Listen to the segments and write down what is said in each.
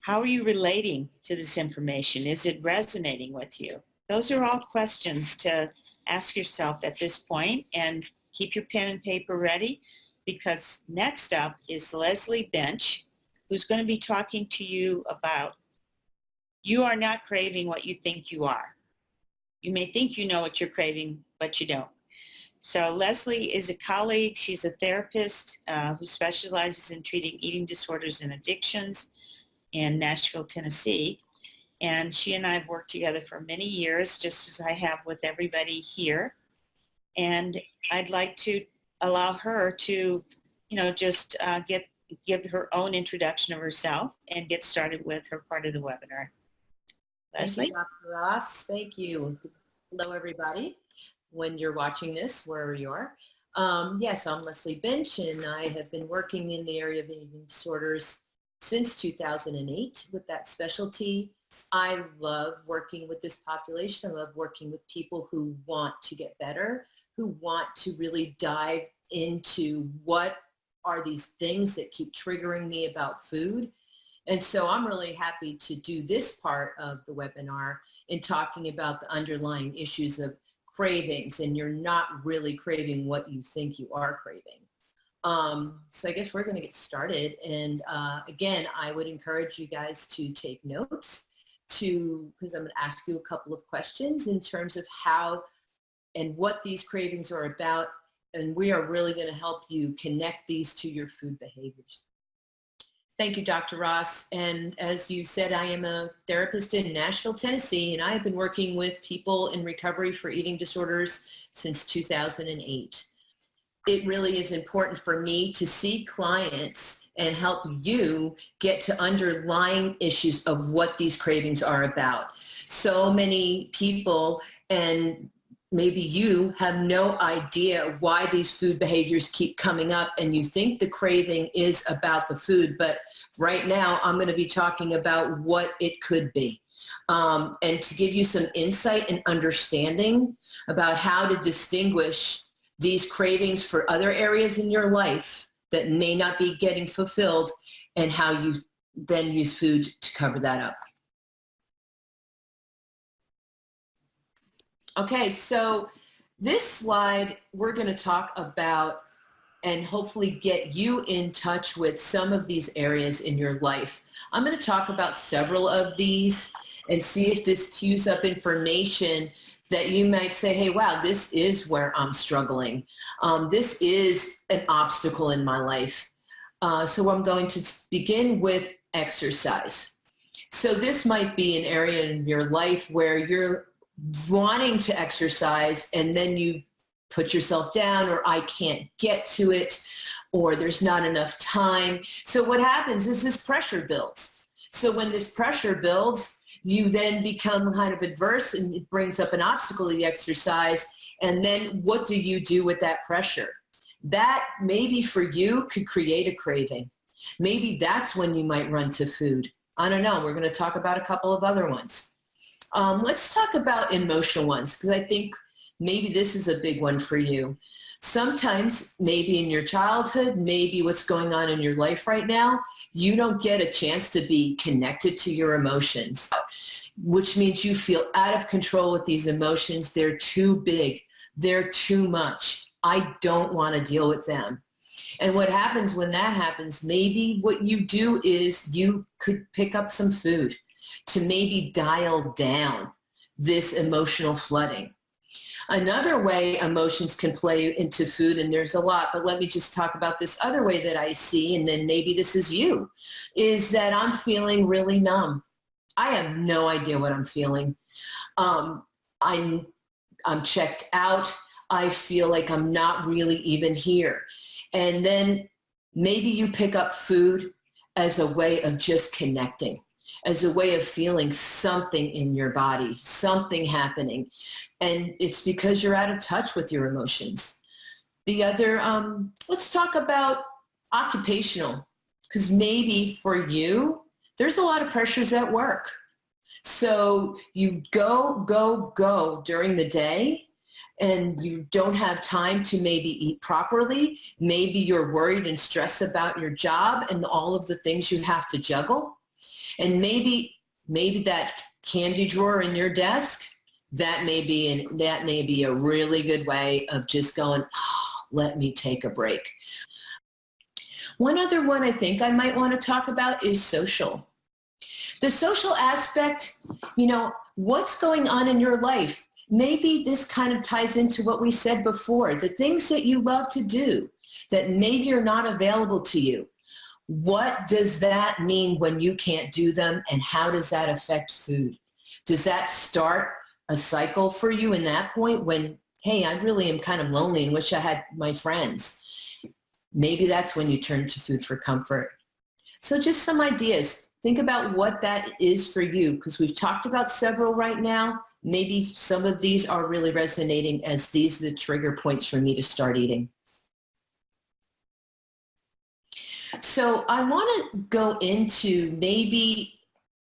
How are you relating to this information? Is it resonating with you? Those are all questions to ask yourself at this point, and keep your pen and paper ready, because next up is Leslie Bench, who's going to be talking to you about you are not craving what you think you are. You may think you know what you're craving, but you don't. So Leslie is a colleague. She's a therapist who specializes in treating eating disorders and addictions in Nashville, Tennessee. And she and I have worked together for many years, just as I have with everybody here. And I'd like to allow her to, just give her own introduction of herself and get started with her part of the webinar. Leslie? Thank you, Dr. Ross. Thank you. Hello, everybody. When you're watching this, wherever you are. Yes, I'm Leslie Bench, and I have been working in the area of eating disorders since 2008 with that specialty. I love working with this population. I love working with people who want to get better, who want to really dive into what are these things that keep triggering me about food. And so I'm really happy to do this part of the webinar in talking about the underlying issues of cravings, and you're not really craving what you think you are craving. So I guess we're going to get started. And again, I would encourage you guys to take notes because I'm going to ask you a couple of questions in terms of how and what these cravings are about. And we are really going to help you connect these to your food behaviors. Thank you, Dr. Ross. And as you said, I am a therapist in Nashville, Tennessee, and I have been working with people in recovery for eating disorders since 2008. It really is important for me to see clients and help you get to underlying issues of what these cravings are about. So many people, and maybe you, have no idea why these food behaviors keep coming up, and you think the craving is about the food, but right now I'm going to be talking about what it could be. And to give you some insight and understanding about how to distinguish these cravings for other areas in your life that may not be getting fulfilled, and how you then use food to cover that up. Okay, so this slide we're going to talk about and hopefully get you in touch with some of these areas in your life. I'm going to talk about several of these and see if this cues up information that you might say, hey, wow, this is where I'm struggling. This is an obstacle in my life. So I'm going to begin with exercise. So this might be an area in your life where you're wanting to exercise and then you put yourself down, or I can't get to it, or there's not enough time. So what happens is this pressure builds. So when this pressure builds, you then become kind of adverse, and it brings up an obstacle to the exercise. And then what do you do with that pressure? That maybe for you could create a craving. Maybe that's when you might run to food. I don't know. We're going to talk about a couple of other ones. Let's talk about emotional ones, because I think maybe this is a big one for you. Sometimes, maybe in your childhood, maybe what's going on in your life right now, you don't get a chance to be connected to your emotions, which means you feel out of control with these emotions. They're too big. They're too much. I don't want to deal with them. And what happens when that happens, maybe what you do is you could pick up some food to maybe dial down this emotional flooding. Another way emotions can play into food, and there's a lot, but let me just talk about this other way that I see, and then maybe this is you, is that I'm feeling really numb. I have no idea what I'm feeling. I'm checked out. I feel like I'm not really even here. And then maybe you pick up food as a way of just connecting, as a way of feeling something in your body, something happening. And it's because you're out of touch with your emotions. The other, let's talk about occupational, because maybe for you, there's a lot of pressures at work. So you go during the day, and you don't have time to maybe eat properly. Maybe you're worried and stressed about your job and all of the things you have to juggle. And maybe that candy drawer in your desk, that may be a really good way of just going, oh, let me take a break. One other one I think I might want to talk about is social. The social aspect, what's going on in your life? Maybe this kind of ties into what we said before, the things that you love to do that maybe are not available to you. What does that mean when you can't do them, and how does that affect food? Does that start a cycle for you in that point when, hey, I really am kind of lonely and wish I had my friends? Maybe that's when you turn to food for comfort. So just some ideas. Think about what that is for you, because we've talked about several right now. Maybe some of these are really resonating as these are the trigger points for me to start eating. So I want to go into maybe,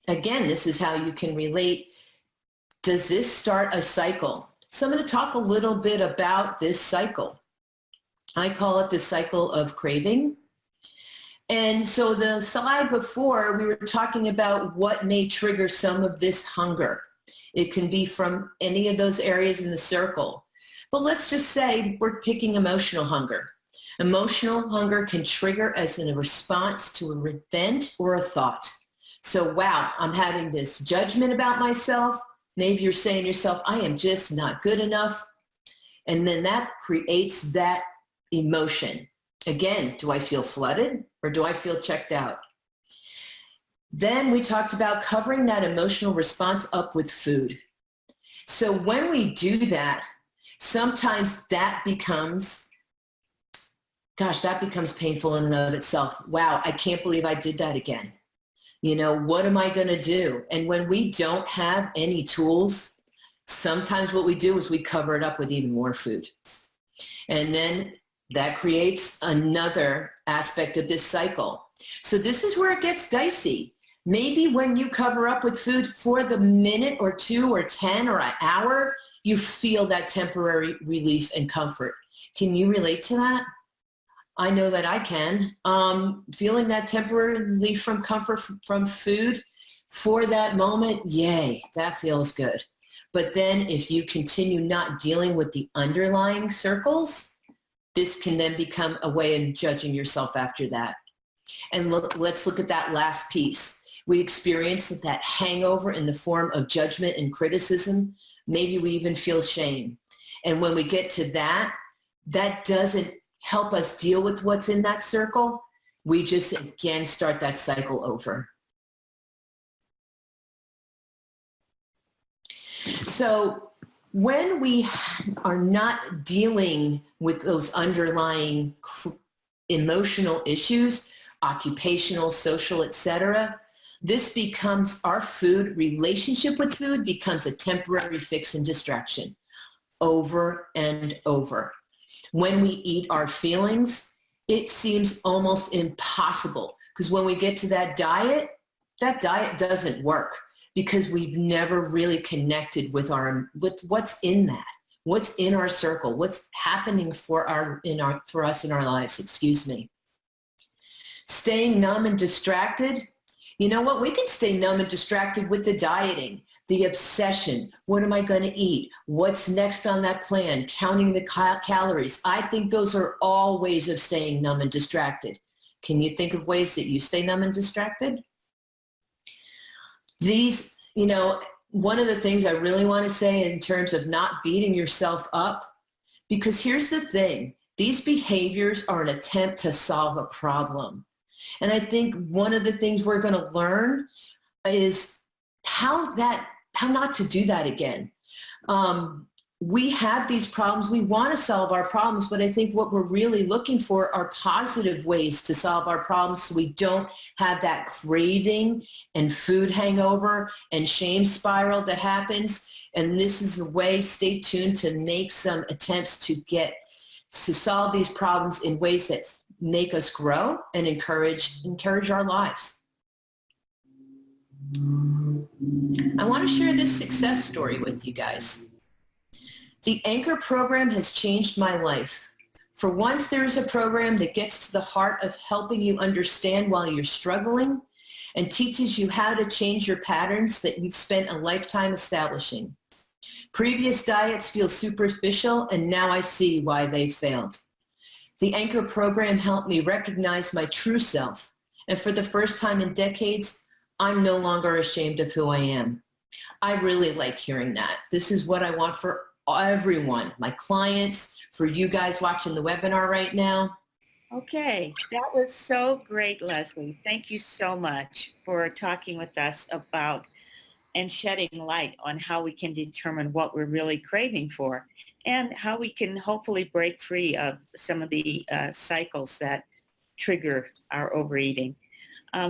again, this is how you can relate. Does this start a cycle? So I'm going to talk a little bit about this cycle. I call it the cycle of craving. And so the slide before, we were talking about what may trigger some of this hunger. It can be from any of those areas in the circle. But let's just say we're picking emotional hunger. Emotional hunger can trigger as in a response to an event or a thought. So, wow, I'm having this judgment about myself. Maybe you're saying to yourself, I am just not good enough. And then that creates that emotion. Again, do I feel flooded or do I feel checked out? Then we talked about covering that emotional response up with food. So when we do that, sometimes that becomes painful in and of itself. Wow, I can't believe I did that again. What am I going to do? And when we don't have any tools, sometimes what we do is we cover it up with even more food. And then that creates another aspect of this cycle. So this is where it gets dicey. Maybe when you cover up with food for the minute or 2 or 10 or an hour, you feel that temporary relief and comfort. Can you relate to that? I know that I can. Feeling that temporary relief from comfort from food for that moment, yay, that feels good. But then if you continue not dealing with the underlying circles, this can then become a way of judging yourself after that. And let's look at that last piece. We experience that hangover in the form of judgment and criticism. Maybe we even feel shame. And when we get to that, that doesn't help us deal with what's in that circle. We just, again, start that cycle over. So when we are not dealing with those underlying emotional issues, occupational, social, etc., this becomes our food, relationship with food becomes a temporary fix and distraction over and over. When we eat our feelings, it seems almost impossible because when we get to that diet doesn't work because we've never really connected with what's in that, what's in our circle, what's happening for us in our lives, excuse me. Staying numb and distracted, you know what? We can stay numb and distracted with the dieting, the obsession. What am I going to eat? What's next on that plan? Counting the calories. I think those are all ways of staying numb and distracted. Can you think of ways that you stay numb and distracted? These, one of the things I really want to say in terms of not beating yourself up, because here's the thing, these behaviors are an attempt to solve a problem. And I think one of the things we're going to learn is how not to do that again. We have these problems. We want to solve our problems, but I think what we're really looking for are positive ways to solve our problems so we don't have that craving and food hangover and shame spiral that happens. And this is a way, stay tuned, to make some attempts to solve these problems in ways that make us grow and encourage our lives. I want to share this success story with you guys. The Anchor program has changed my life. For once, there is a program that gets to the heart of helping you understand while you're struggling, and teaches you how to change your patterns that you've spent a lifetime establishing. Previous diets feel superficial, and now I see why they failed. The Anchor program helped me recognize my true self, and for the first time in decades, I'm no longer ashamed of who I am. I really like hearing that. This is what I want for everyone, my clients, for you guys watching the webinar right now. Okay, that was so great, Leslie. Thank you so much for talking with us about and shedding light on how we can determine what we're really craving for and how we can hopefully break free of some of the cycles that trigger our overeating.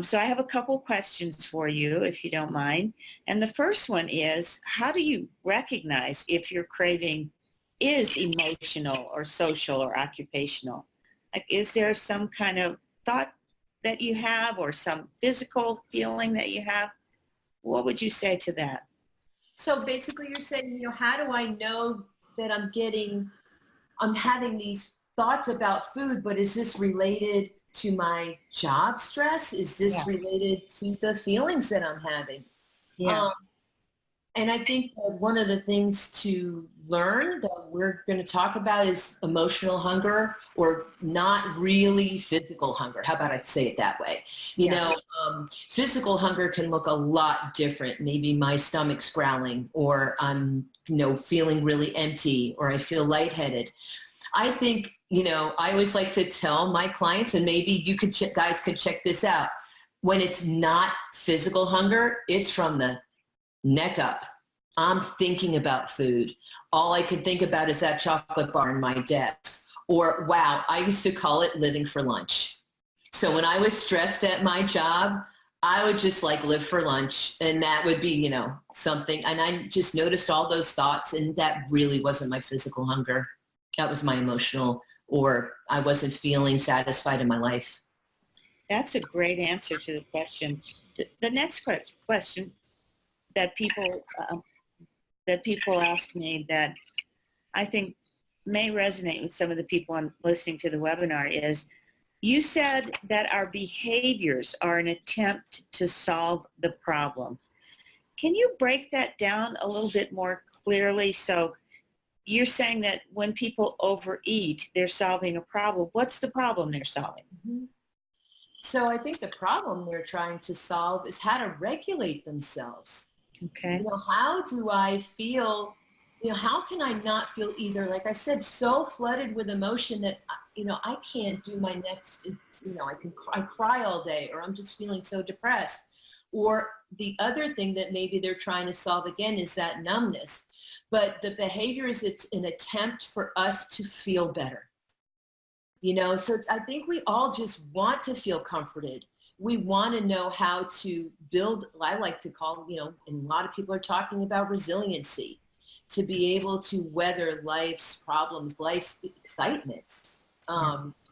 So I have a couple questions for you, if you don't mind. And the first one is, how do you recognize if your craving is emotional or social or occupational? Like, is there some kind of thought that you have or some physical feeling that you have? What would you say to that? So basically you're saying, how do I know that I'm having these thoughts about food, but is this related to my job stress? Is this related to the feelings that I'm having? Yeah. And I think that one of the things to learn that we're going to talk about is emotional hunger, or not really physical hunger. How about I say it that way? Physical hunger can look a lot different. Maybe my stomach's growling, or I'm, feeling really empty, or I feel lightheaded. I think, I always like to tell my clients, and maybe you guys could check this out. When it's not physical hunger, it's from the neck up. I'm thinking about food. All I can think about is that chocolate bar in my desk. Or, wow, I used to call it living for lunch. So when I was stressed at my job, I would just live for lunch, and that would be, something. And I just noticed all those thoughts, and that really wasn't my physical hunger. That was my emotional, or I wasn't feeling satisfied in my life. That's a great answer to the question. The next question that people ask me that I think may resonate with some of the people listening to the webinar is, you said that our behaviors are an attempt to solve the problem. Can you break that down a little bit more clearly? So you're saying that when people overeat, they're solving a problem. What's the problem they're solving? Mm-hmm. So I think the problem they're trying to solve is how to regulate themselves. Okay. How do I feel, how can I not feel either, like I said, so flooded with emotion that, I can't do my next, I cry all day, or I'm just feeling so depressed. Or the other thing that maybe they're trying to solve again is that numbness. But the behavior is, it's an attempt for us to feel better. So I think we all just want to feel comforted. We want to know how to build, I like to call, and a lot of people are talking about resiliency, to be able to weather life's problems, life's excitements,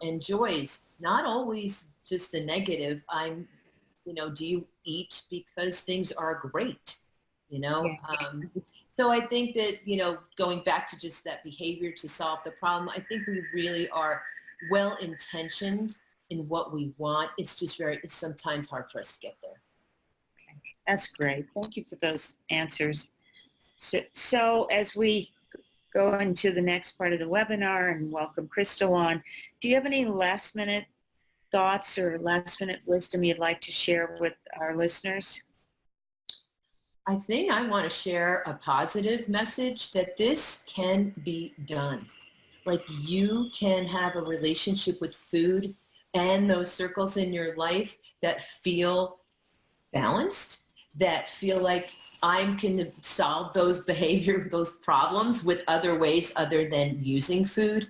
and joys, not always just the negative. Do you eat because things are great? So I think that, going back to just that behavior to solve the problem, I think we really are well-intentioned in what we want. It's just it's sometimes hard for us to get there. Okay. That's great. Thank you for those answers. So as we go into the next part of the webinar and welcome Crystal on, do you have any last minute thoughts or last minute wisdom you'd like to share with our listeners? I think I want to share a positive message that this can be done. Like, you can have a relationship with food and those circles in your life that feel balanced, that feel like I can solve those problems with other ways other than using food.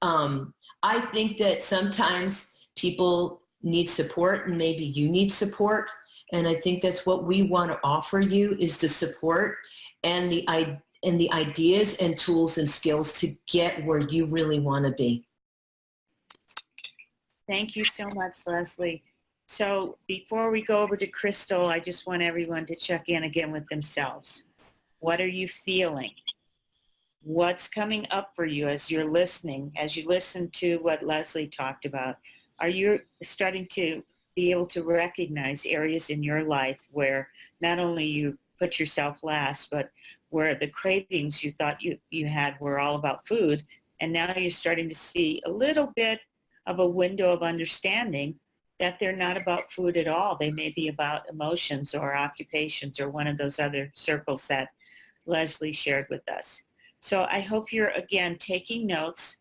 I think that sometimes people need support, and maybe you need support. And I think that's what we want to offer you, is the support and the ideas and tools and skills to get where you really want to be. Thank you so much, Leslie. So before we go over to Crystal, I just want everyone to check in again with themselves. What are you feeling? What's coming up for you as you're listening, as you listen to what Leslie talked about? Are you starting to be able to recognize areas in your life where not only you put yourself last, but where the cravings you thought you had were all about food. And now you're starting to see a little bit of a window of understanding that they're not about food at all. They may be about emotions or occupations or one of those other circles that Leslie shared with us. So I hope you're, again, taking notes.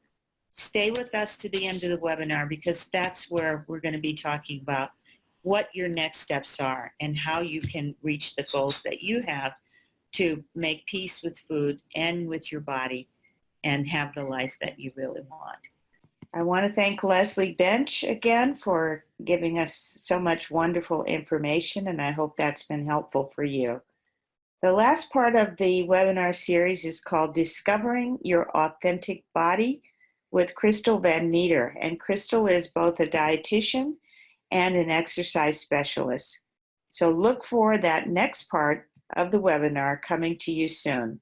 Stay with us to the end of the webinar, because that's where we're going to be talking about what your next steps are and how you can reach the goals that you have to make peace with food and with your body and have the life that you really want. I want to thank Leslie Bench again for giving us so much wonderful information, and I hope that's been helpful for you. The last part of the webinar series is called Discovering Your Authentic Body with Crystal Van Meter. And Crystal is both a dietitian and an exercise specialist. So look for that next part of the webinar coming to you soon.